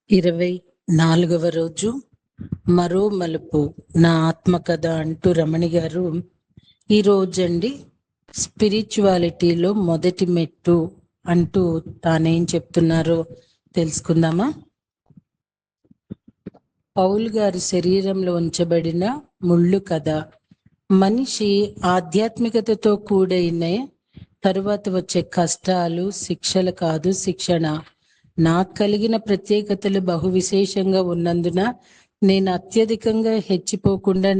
24వ రోజు మరో మలుపు నా ఆత్మకథ అంటూ రమణి గారు ఈ రోజండి స్పిరిచువాలిటీలో మొదటి మెట్టు అంటూ తానేం చెప్తున్నారో తెలుసుకుందామా. పౌలు గారి శరీరంలో ఉంచబడిన ముళ్ళు కథ. మనిషి ఆధ్యాత్మికతతో కూడైన తరువాత వచ్చే కష్టాలు శిక్షలు కాదు, శిక్షణ. నాకు కలిగిన ప్రత్యేకతలు బహు విశేషంగా ఉన్నందున నేను అత్యధికంగా హెచ్చిపోకుండా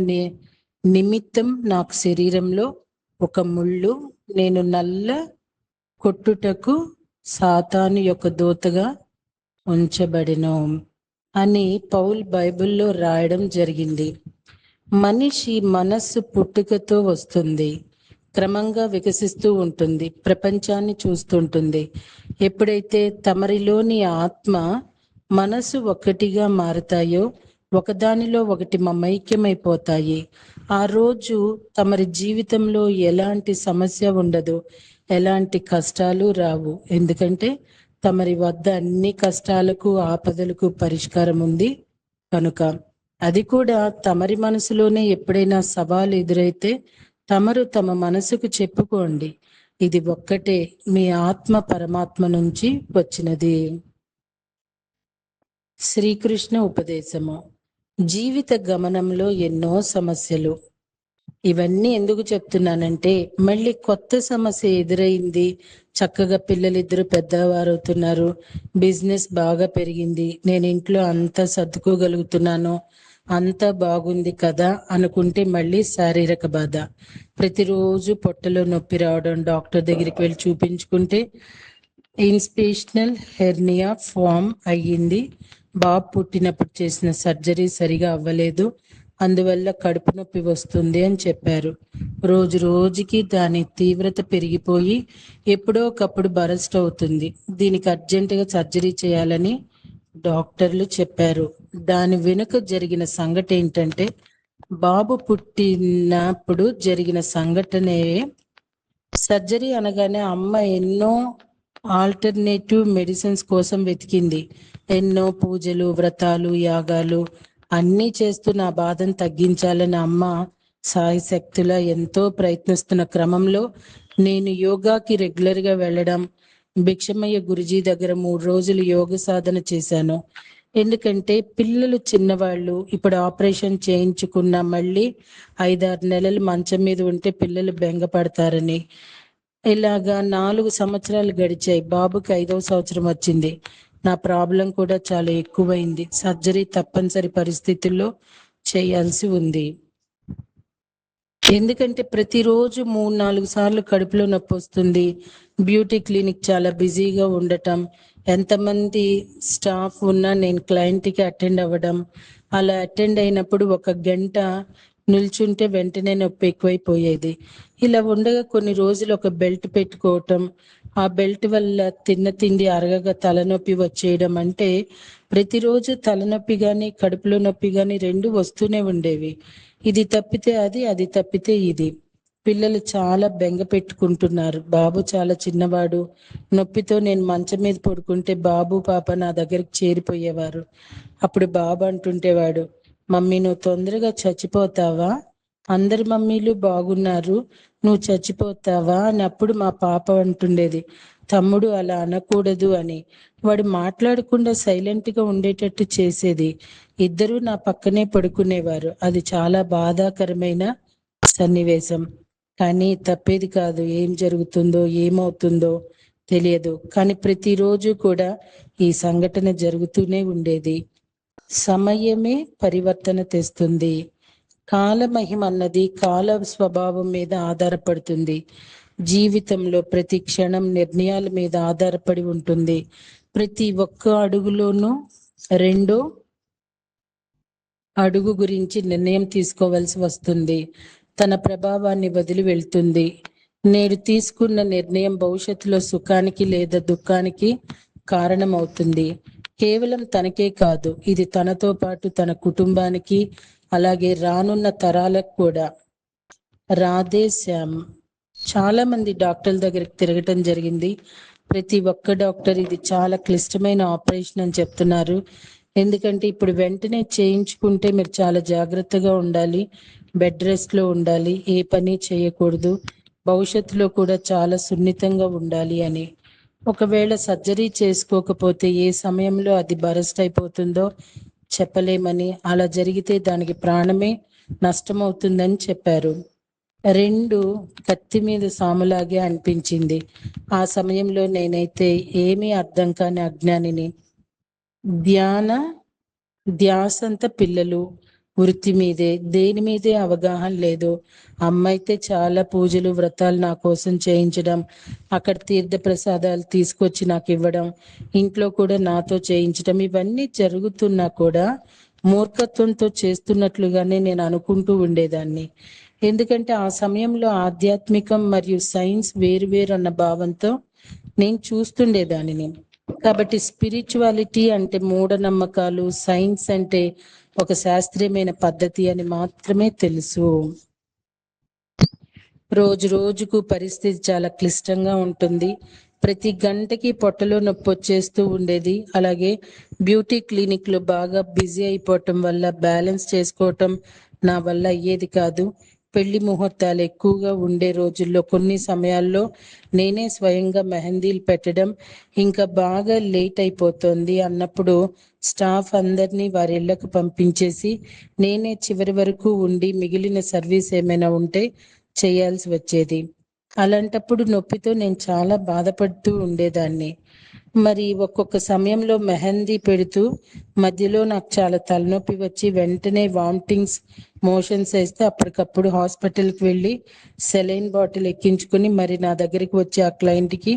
నిమిత్తం నాకు శరీరంలో ఒక ముళ్ళు, నేను నల్ల కొట్టుటకు సాతాను యొక్క దూతగా ఉంచబడిను అని పౌల్ బైబిల్లో రాయడం జరిగింది. మనిషి మనస్సు పుట్టుకతో వస్తుంది, క్రమంగా వికసిస్తూ ఉంటుంది, ప్రపంచాన్ని చూస్తుంటుంది. ఎప్పుడైతే తమరిలోని ఆత్మ మనసు ఒకటిగా మారుతాయో, ఒకదానిలో ఒకటి మమైక్యమైపోతాయి, ఆ రోజు తమరి జీవితంలో ఎలాంటి సమస్య ఉండదు, ఎలాంటి కష్టాలు రావు. ఎందుకంటే తమరి వద్ద అన్ని కష్టాలకు ఆపదలకు పరిష్కారం ఉంది కనుక. అది కూడా తమరి మనసులోనే ఎప్పుడైనా సవాలు ఎదురైతే తమరు తమ మనసుకు చెప్పుకోండి, ఇది ఒక్కటే, మీ ఆత్మ పరమాత్మ నుంచి వచ్చినది. శ్రీకృష్ణ ఉపదేశము. జీవిత గమనంలో ఎన్నో సమస్యలు. ఇవన్నీ ఎందుకు చెప్తున్నానంటే, మళ్ళీ కొత్త సమస్య ఎదురైంది, చక్కగా పిల్లలిద్దరు పెద్దవారు అవుతున్నారు, బిజినెస్ బాగా పెరిగింది, నేను ఇంట్లో అంతా సర్దుకోగలుగుతున్నాను, అంతా బాగుంది కదా అనుకుంటే మళ్ళీ శారీరక బాధ. ప్రతిరోజు పొట్టలో నొప్పి రావడం, డాక్టర్ దగ్గరికి వెళ్ళి చూపించుకుంటే ఇన్స్పేషనల్ హెర్నియా ఫామ్ అయ్యింది, బాబు పుట్టినప్పుడు చేసిన సర్జరీ సరిగా అవ్వలేదు, అందువల్ల కడుపు నొప్పి వస్తుంది అని చెప్పారు. రోజు రోజుకి దాని తీవ్రత పెరిగిపోయి ఎప్పుడో ఒకప్పుడు బరస్ట్ అవుతుంది. దీనికి అర్జెంటుగా సర్జరీ చేయాలని డాక్టర్లు చెప్పారు. దాని వెనుక జరిగిన సంఘటన ఏంటంటే, బాబు పుట్టినప్పుడు జరిగిన సంఘటనే. సర్జరీ అనగానే అమ్మ ఎన్నో ఆల్టర్నేటివ్ మెడిసిన్స్ కోసం వెతికింది. ఎన్నో పూజలు, వ్రతాలు, యాగాలు అన్నీ చేస్తూ నా బాధను తగ్గించాలని అమ్మ సాయశక్తులా ఎంతో ప్రయత్నిస్తున్న క్రమంలో నేను యోగాకి రెగ్యులర్గా వెళ్ళడం, భిక్షమయ్య గురుజీ దగ్గర 3 రోజులు యోగ సాధన చేశాను. ఎందుకంటే పిల్లలు చిన్నవాళ్ళు, ఇప్పుడు ఆపరేషన్ చేయించుకున్న మళ్ళీ 5-6 నెలలు మంచం మీద ఉంటే పిల్లలు బెంగపడతారని. ఇలాగా 4 సంవత్సరాలు గడిచాయి. బాబుకి 5వ సంవత్సరం వచ్చింది. నా ప్రాబ్లం కూడా చాలా ఎక్కువైంది. సర్జరీ తప్పనిసరి పరిస్థితుల్లో చేయాల్సి ఉంది. ఎందుకంటే ప్రతిరోజు 3-4 సార్లు కడుపులో నొప్పి వస్తుంది. బ్యూటీ క్లినిక్ చాలా బిజీగా ఉండటం, ఎంతమంది స్టాఫ్ ఉన్నా నేను క్లయింట్కి అటెండ్ అవ్వడం, అలా అటెండ్ అయినప్పుడు 1 గంట నిల్చుంటే వెంటనే నొప్పి ఎక్కువైపోయేది. ఇలా ఉండగా కొన్ని రోజులు ఒక బెల్ట్ పెట్టుకోవటం, ఆ బెల్ట్ వల్ల తిన్న తిండి అరగక తలనొప్పి వచ్చేయడం, అంటే ప్రతిరోజు తలనొప్పి కానీ కడుపులో నొప్పి కానీ 2 వస్తూనే ఉండేవి. ఇది తప్పితే అది, అది తప్పితే ఇది. పిల్లలు చాలా బెంగ పెట్టుకుంటున్నారు. బాబు చాలా చిన్నవాడు. నొప్పితో నేను మంచం మీద పడుకుంటే బాబు పాప నా దగ్గరికి చేరిపోయేవారు. అప్పుడు బాబు అంటుంటేవాడు, మమ్మీ నువ్వు తొందరగా చచ్చిపోతావా, అందరి మమ్మీలు బాగున్నారు, నువ్వు చచ్చిపోతావా అని. అప్పుడు మా పాప అంటుండేది, తమ్ముడు అలా అనకూడదు అని. వాడు మాట్లాడకుండా సైలెంట్గా ఉండేటట్టు చేసేది. ఇద్దరూ నా పక్కనే పడుకునేవారు. అది చాలా బాధాకరమైన సన్నివేశం. కానీ తప్పేది కాదు. ఏం జరుగుతుందో ఏమవుతుందో తెలియదు. కానీ ప్రతిరోజు కూడా ఈ సంఘటన జరుగుతూనే ఉండేది. సమయమే పరివర్తన తెస్తుంది. కాలమహిమ అన్నది కాల స్వభావం మీద ఆధారపడుతుంది. జీవితంలో ప్రతి క్షణం నిర్ణయాల మీద ఆధారపడి ఉంటుంది. ప్రతి ఒక్క అడుగులోనూ రెండో అడుగు గురించి నిర్ణయం తీసుకోవాల్సి వస్తుంది. తన ప్రభావాన్ని వదిలి వెళ్తుంది. నేడు తీసుకున్న నిర్ణయం భవిష్యత్తులో సుఖానికి లేదా దుఃఖానికి కారణమవుతుంది. కేవలం తనకే కాదు, ఇది తనతో పాటు తన కుటుంబానికి, అలాగే రానున్న తరాలకు కూడా. రాధే శ్యామ్. చాలా మంది డాక్టర్ల దగ్గరికి తిరగటం జరిగింది. ప్రతి ఒక్క డాక్టర్ ఇది చాలా క్లిష్టమైన ఆపరేషన్ అని చెప్తున్నారు. ఎందుకంటే ఇప్పుడు వెంటనే చేయించుకుంటే మీరు చాలా జాగ్రత్తగా ఉండాలి, బెడ్ రెస్ట్ లో ఉండాలి, ఏ పని చేయకూడదు, భవిష్యత్తులో కూడా చాలా సున్నితంగా ఉండాలి అని. ఒకవేళ సర్జరీ చేసుకోకపోతే ఏ సమయంలో అది బరస్ట్ అయిపోతుందో చెప్పలేమని, అలా జరిగితే దానికి ప్రాణమే నష్టమవుతుందని చెప్పారు. రెండు కత్తి మీద సాములాగే అనిపించింది. ఆ సమయంలో నేనైతే ఏమీ అర్థం కాని అజ్ఞానిని. ధ్యాసంతా పిల్లలు, వృత్తి మీదే, దేని మీదే అవగాహన లేదు. అమ్మ అయితే చాలా పూజలు వ్రతాలు నా కోసం చేయించడం, అక్కడ తీర్థ ప్రసాదాలు తీసుకొచ్చి నాకు ఇవ్వడం, ఇంట్లో కూడా నాతో చేయించడం, ఇవన్నీ జరుగుతున్నా కూడా మూర్ఖత్వంతో చేస్తున్నట్లుగానే నేను అనుకుంటూ ఉండేదాన్ని. ఎందుకంటే ఆ సమయంలో ఆధ్యాత్మికం మరియు సైన్స్ వేరు అన్న భావంతో నేను చూస్తుండేదానిని. కాబట్టి స్పిరిచువాలిటీ అంటే మూఢనమ్మకాలు, సైన్స్ అంటే ఒక శాస్త్రీయమైన పద్ధతి అని మాత్రమే తెలుసు. రోజు రోజుకు పరిస్థితి చాలా క్లిష్టంగా ఉంటుంది. ప్రతి గంటకి పొట్టలో నొప్పి వచ్చేస్తూ ఉండేది. అలాగే బ్యూటీ క్లినిక్ లో బాగా బిజీ అయిపోవటం వల్ల బ్యాలెన్స్ చేసుకోవటం నా వల్ల అయ్యేది కాదు. పెళ్లి ముహూర్తాలు ఎక్కువగా ఉండే రోజుల్లో కొన్ని సమయాల్లో నేనే స్వయంగా మెహందీలు పెట్టడం, ఇంకా బాగా లేట్ అయిపోతుంది అన్నప్పుడు స్టాఫ్ అందరినీ వారి ఇళ్లకు పంపించేసి నేనే చివరి వరకు ఉండి మిగిలిన సర్వీస్ ఏమైనా ఉంటే చేయాల్సి వచ్చేది. అలాంటప్పుడు నొప్పితో నేను చాలా బాధపడుతూ ఉండేదాన్ని. మరి ఒక్కొక్క సమయంలో మెహందీ పెడుతూ మధ్యలో నాకు చాలా తలనొప్పి వచ్చి వెంటనే వామిటింగ్స్, మోషన్స్ వేస్తే అప్పటికప్పుడు హాస్పిటల్కి వెళ్ళి సెలైన్ బాటిల్ ఎక్కించుకుని మరి నా దగ్గరికి వచ్చే ఆ క్లయింట్కి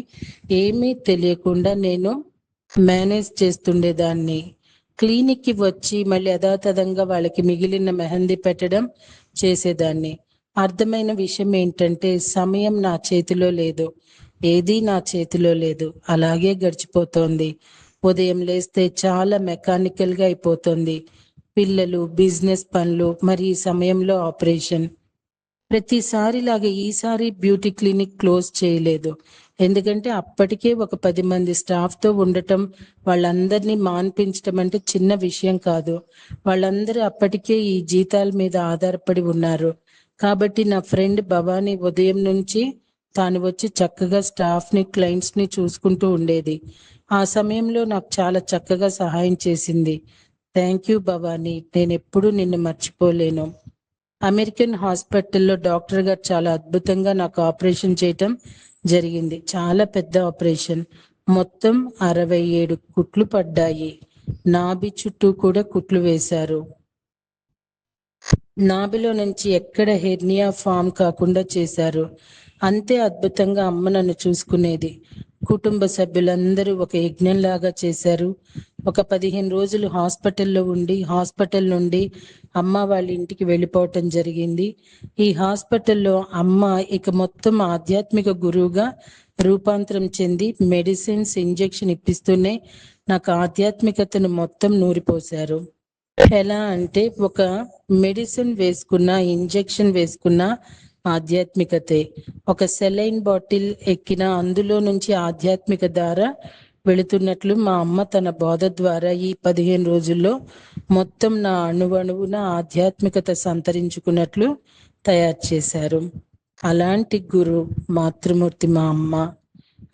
ఏమీ తెలియకుండా నేను మేనేజ్ చేస్తుండేదాన్ని. క్లినిక్కి వచ్చి మళ్ళీ యథాతథంగా వాళ్ళకి మిగిలిన మెహందీ పెట్టడం చేసేదాన్ని. అర్థమైన విషయం ఏంటంటే సమయం నా చేతిలో లేదు, ఏదీ నా చేతిలో లేదు, అలాగే గడిచిపోతోంది. ఉదయం లేస్తే చాలా మెకానికల్గా అయిపోతుంది. పిల్లలు, బిజినెస్ పనులు, మరి ఈ సమయంలో ఆపరేషన్. ప్రతిసారిలాగా ఈసారి బ్యూటీ క్లినిక్ క్లోజ్ చేయలేదు. ఎందుకంటే అప్పటికే ఒక 10 మంది స్టాఫ్తో ఉండటం, వాళ్ళందరినీ మాన్పించడం అంటే చిన్న విషయం కాదు. వాళ్ళందరూ అప్పటికే ఈ జీతాల మీద ఆధారపడి ఉన్నారు. కాబట్టి నా ఫ్రెండ్ భవానీ ఉదయం నుంచి తాను వచ్చి చక్కగా స్టాఫ్ని, క్లయింట్స్ని చూసుకుంటూ ఉండేది. ఆ సమయంలో నాకు చాలా చక్కగా సహాయం చేసింది. థ్యాంక్ యూ భవానీ, నేను ఎప్పుడూ నిన్ను మర్చిపోలేను. అమెరికన్ హాస్పిటల్లో డాక్టర్ గారు చాలా అద్భుతంగా నాకు ఆపరేషన్ చేయటం జరిగింది. చాలా పెద్ద ఆపరేషన్. మొత్తం 67 కుట్లు పడ్డాయి. నాభి చుట్టూ కూడా కుట్లు వేశారు. నాభిలో నుంచి ఎక్కడ హెర్నియా ఫామ్ కాకుండా చేశారు. అంతే అద్భుతంగా అమ్మ నన్ను చూసుకునేది. కుటుంబ సభ్యులందరూ ఒక యజ్ఞంలాగా చేశారు. ఒక 15 రోజులు హాస్పిటల్లో ఉండి హాస్పిటల్ నుండి అమ్మ వాళ్ళ ఇంటికి వెళ్ళిపోవటం జరిగింది. ఈ హాస్పిటల్లో అమ్మ ఇక మొత్తం ఆధ్యాత్మిక గురువుగా రూపాంతరం చెంది మెడిసిన్స్, ఇంజెక్షన్ ఇప్పిస్తూనే నాకు ఆధ్యాత్మికతను మొత్తం నూరిపోశారు. ఎలా అంటే ఒక మెడిసిన్ వేసుకున్న, ఇంజెక్షన్ వేసుకున్న ఆధ్యాత్మికతే. ఒక సెలైన్ బాటిల్ ఎక్కిన అందులో నుంచి ఆధ్యాత్మిక ధార వెళుతున్నట్లు మా అమ్మ తన బోధ ద్వారా ఈ 15 రోజుల్లో మొత్తం నా అణువణువున ఆధ్యాత్మికత సంతరించుకున్నట్లు తయారు చేశారు. అలాంటి గురు మాతృమూర్తి మా అమ్మ.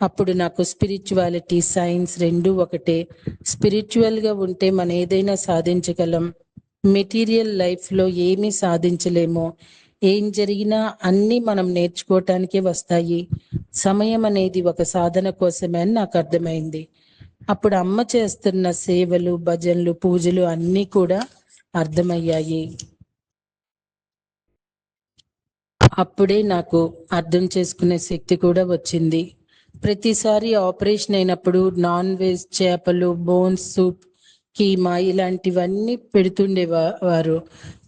అప్పుడు నాకు స్పిరిచువాలిటీ, సైన్స్ రెండూ ఒకటే. స్పిరిచువల్గా ఉంటే మనం ఏదైనా సాధించగలం. మెటీరియల్ లైఫ్లో ఏమీ సాధించలేమో. ఏం జరిగినా అన్నీ మనం నేర్చుకోవటానికే వస్తాయి. సమయం అనేది ఒక సాధన కోసమే అని నాకు అర్థమైంది. అప్పుడు అమ్మ చేస్తున్న సేవలు, భజనలు, పూజలు అన్నీ కూడా అర్థమయ్యాయి. అప్పుడే నాకు అర్థం చేసుకునే శక్తి కూడా వచ్చింది. ప్రతిసారి ఆపరేషన్ అయినప్పుడు నాన్ వెజ్, చేపలు, బోన్స్ సూప్, కీమా ఇలాంటివన్నీ పెడుతుండేవారు.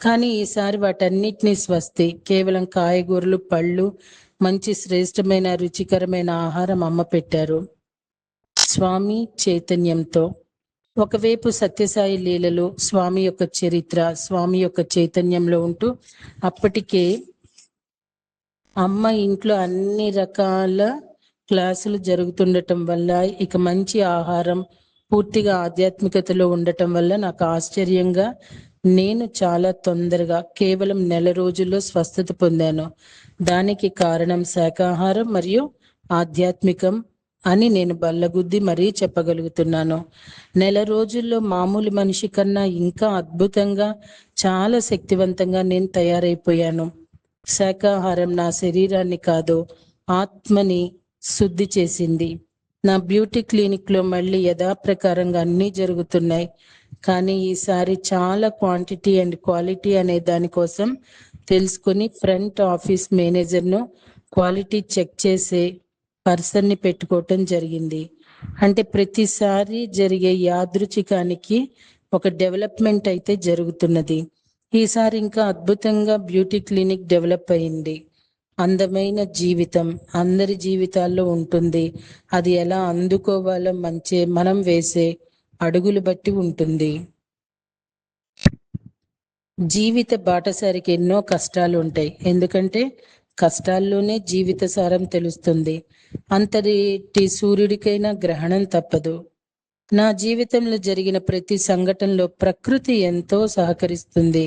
కానీ ఈసారి వాటన్నిటినీ స్వస్తి, కేవలం కాయగూరలు, పళ్ళు, మంచి శ్రేష్టమైన రుచికరమైన ఆహారం అమ్మ పెట్టారు. స్వామి చైతన్యంతో ఒకవైపు సత్యసాయి లీలలు, స్వామి యొక్క చరిత్ర, స్వామి యొక్క చైతన్యంలో ఉంటూ అప్పటికే అమ్మ ఇంట్లో అన్ని రకాల క్లాసులు జరుగుతుండటం వల్ల, ఇక మంచి ఆహారం, పూర్తిగా ఆధ్యాత్మికతలో ఉండటం వల్ల నాకు ఆశ్చర్యంగా నేను చాలా తొందరగా కేవలం నెల రోజుల్లో స్వస్థత పొందాను. దానికి కారణం శాకాహారం మరియు ఆధ్యాత్మికం అని నేను బల్లగుద్ది మరీ చెప్పగలుగుతున్నాను. నెల రోజుల్లో మామూలు మనిషి కన్నా ఇంకా అద్భుతంగా, చాలా శక్తివంతంగా నేను తయారైపోయాను. శాకాహారం నా శరీరాన్ని కాదు, ఆత్మని శుద్ధి చేసింది. నా బ్యూటీ క్లినిక్ లో మళ్ళీ యథాప్రకారంగా అన్నీ జరుగుతున్నాయి. కానీ ఈసారి చాలా క్వాంటిటీ అండ్ క్వాలిటీ అనే దానికోసం తెలుసుకుని ఫ్రంట్ ఆఫీస్ మేనేజర్ను క్వాలిటీ చెక్ చేసే పర్సన్ని పెట్టుకోవటం జరిగింది. అంటే ప్రతిసారి జరిగే యాదృచ్ఛికానికి ఒక డెవలప్మెంట్ అయితే జరుగుతున్నది. ఈసారి ఇంకా అద్భుతంగా బ్యూటీ క్లినిక్ డెవలప్ అయింది. అందమైన జీవితం అందరి జీవితాల్లో ఉంటుంది. అది ఎలా అందుకోవాలో మనం వేసే అడుగులు బట్టి ఉంటుంది. జీవిత బాటసారికి ఎన్నో కష్టాలు ఉంటాయి. ఎందుకంటే కష్టాల్లోనే జీవిత సారం తెలుస్తుంది. అంతటి సూర్యుడికైనా గ్రహణం తప్పదు. నా జీవితంలో జరిగిన ప్రతి సంఘటనలో ప్రకృతి ఎంతో సహకరిస్తుంది.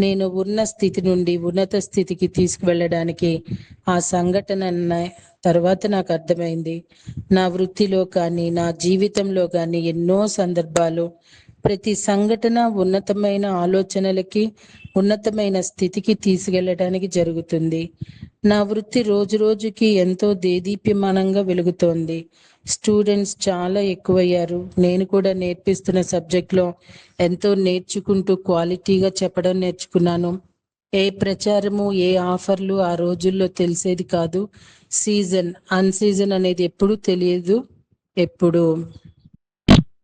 నేను ఉన్న స్థితి నుండి ఉన్నత స్థితికి తీసుకువెళ్ళడానికి ఆ సంఘటన తర్వాత నాకు అర్థమైంది. నా వృత్తిలో కానీ నా జీవితంలో కానీ ఎన్నో సందర్భాలు ప్రతి సంఘటన ఉన్నతమైన ఆలోచనలకి, ఉన్నతమైన స్థితికి తీసుకెళ్ళడానికి జరుగుతుంది. నా వృత్తి రోజు రోజుకి ఎంతో దేదీప్యమానంగా వెలుగుతోంది. స్టూడెంట్స్ చాలా ఎక్కువయ్యారు. నేను కూడా నేర్పిస్తున్న సబ్జెక్ట్లో ఎంతో నేర్చుకుంటూ క్వాలిటీగా చెప్పడం నేర్చుకున్నాను. ఏ ప్రచారము, ఏ ఆఫర్లు ఆ రోజుల్లో తెలిసేది కాదు. సీజన్ అన్సీజన్ అనేది ఎప్పుడూ తెలియదు. ఎప్పుడు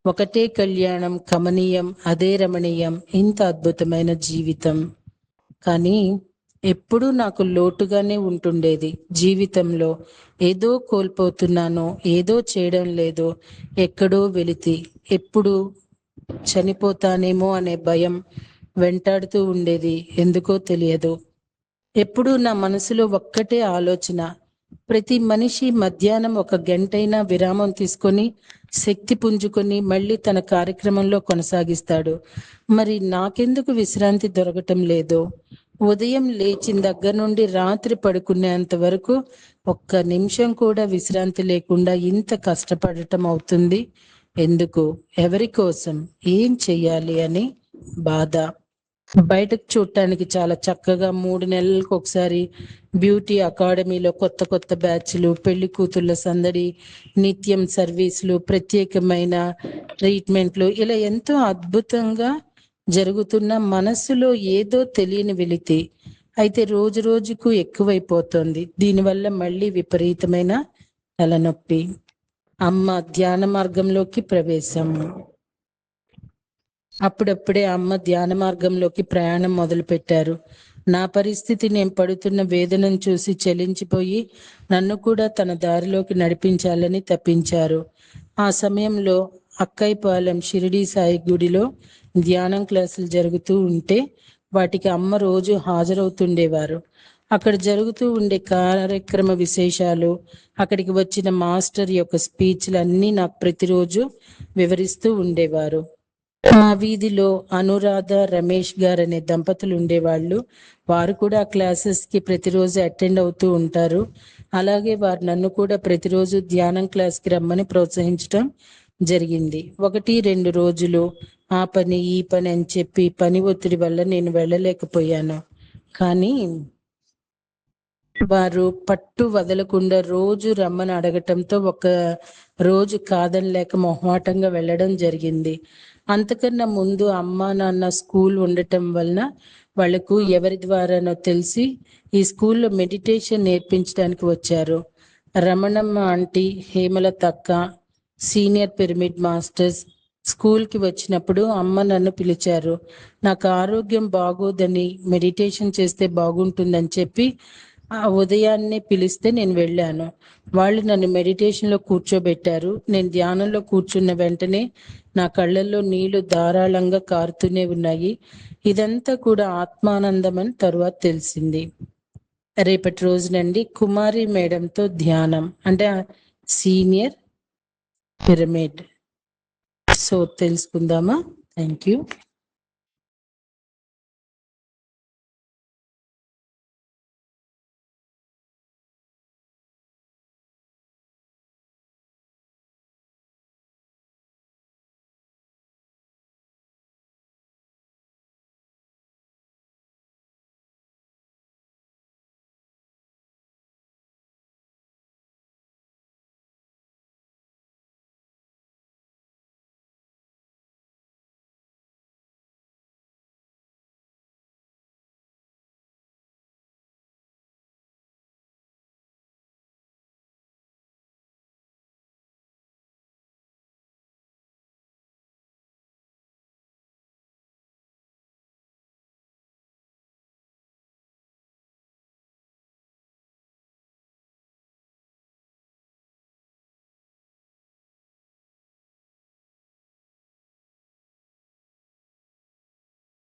ఒకటే కళ్యాణం, కమనీయం, అదే రమణీయం, ఇంత అద్భుతమైన జీవితం. కానీ ఎప్పుడూ నాకు లోటుగానే ఉంటుండేది. జీవితంలో ఏదో కోల్పోతున్నానో, ఏదో చేయడం లేదో, ఎక్కడో వెలితి, ఎప్పుడు చనిపోతానేమో అనే భయం వెంటాడుతూ ఉండేది. ఎందుకో తెలియదు. ఎప్పుడూ నా మనసులో ఒక్కటే ఆలోచన, ప్రతి మనిషి మధ్యాహ్నం ఒక గంటైనా విరామం తీసుకొని శక్తి పుంజుకొని మళ్ళీ తన కార్యక్రమంలో కొనసాగిస్తాడు. మరి నాకెందుకు విశ్రాంతి దొరకటం లేదో? ఉదయం లేచిన దగ్గర నుండి రాత్రి పడుకునేంత వరకు ఒక్క నిమిషం కూడా విశ్రాంతి లేకుండా ఇంత కష్టపడటం అవుతుంది ఎందుకు? ఎవరి కోసం? ఏం చెయ్యాలి అని బాధ. బయటకు చూడటానికి చాలా చక్కగా 3 నెలలకు ఒకసారి బ్యూటీ అకాడమీలో కొత్త కొత్త బ్యాచ్లు, పెళ్లి కూతుళ్ళ సందడి, నిత్యం సర్వీసులు, ప్రత్యేకమైన ట్రీట్మెంట్లు, ఇలా ఎంతో అద్భుతంగా జరుగుతున్న మనసులో ఏదో తెలియని వెలితి అయితే రోజు రోజుకు ఎక్కువైపోతుంది. దీనివల్ల మళ్ళీ విపరీతమైన తలనొప్పి. అమ్మ ధ్యాన మార్గంలోకి ప్రవేశం. అప్పుడప్పుడే అమ్మ ధ్యాన మార్గంలోకి ప్రయాణం మొదలు పెట్టారు. నా పరిస్థితి, నేను పడుతున్న వేదనను చూసి చలించిపోయి నన్ను కూడా తన దారిలోకి నడిపించాలని తప్పించారు. ఆ సమయంలో అక్కైపాలెం షిరిడి సాయి గుడిలో ధ్యానం క్లాసులు జరుగుతూ ఉంటే వాటికి అమ్మ రోజు హాజరవుతుండేవారు. అక్కడ జరుగుతూ ఉండే కార్యక్రమ విశేషాలు, అక్కడికి వచ్చిన మాస్టర్ యొక్క స్పీచ్లు అన్నీ నాకు ప్రతిరోజు వివరిస్తూ ఉండేవారు. మా వీధిలో అనురాధ, రమేష్ గారు అనే దంపతులు ఉండేవాళ్ళు. వారు కూడా క్లాసెస్ కి ప్రతిరోజు అటెండ్ అవుతూ ఉంటారు. అలాగే వారు నన్ను కూడా ప్రతిరోజు ధ్యానం క్లాస్కి రమ్మని ప్రోత్సహించడం జరిగింది. 1-2 రోజులు ఆ పని ఈ పని అని చెప్పి పని ఒత్తిడి వల్ల నేను వెళ్ళలేకపోయాను. కానీ వారు పట్టు వదలకుండా రోజు రమ్మని అడగటంతో ఒక రోజు కాదనలేక మొహమాటంగా వెళ్ళడం జరిగింది. అంతకన్నా ముందు అమ్మా నాన్న స్కూల్ ఉండటం వలన వాళ్లకు ఎవరి ద్వారానో తెలిసి ఈ స్కూల్లో మెడిటేషన్ నేర్పించడానికి వచ్చారు. రమణమ్మ ఆంటీ, హేమలత అక్క, సీనియర్ పిరమిడ్ మాస్టర్స్ స్కూల్కి వచ్చినప్పుడు అమ్మ నన్ను పిలిచారు. నాకు ఆరోగ్యం బాగోదని, మెడిటేషన్ చేస్తే బాగుంటుందని చెప్పి ఆ ఉదయాన్నే పిలిస్తే నేను వెళ్ళాను. వాళ్ళు నన్ను మెడిటేషన్లో కూర్చోబెట్టారు. నేను ధ్యానంలో కూర్చున్న వెంటనే నా కళ్ళల్లో నీళ్లు ధారాళంగా కారుతూనే ఉన్నాయి. ఇదంతా కూడా ఆత్మానందం అని తరువాత తెలిసింది. రేపటి రోజునండి కుమారి మేడంతో ధ్యానం. అంటే సీనియర్ పిరమిడ్. సో తెలుసుకుందామా? Thank you.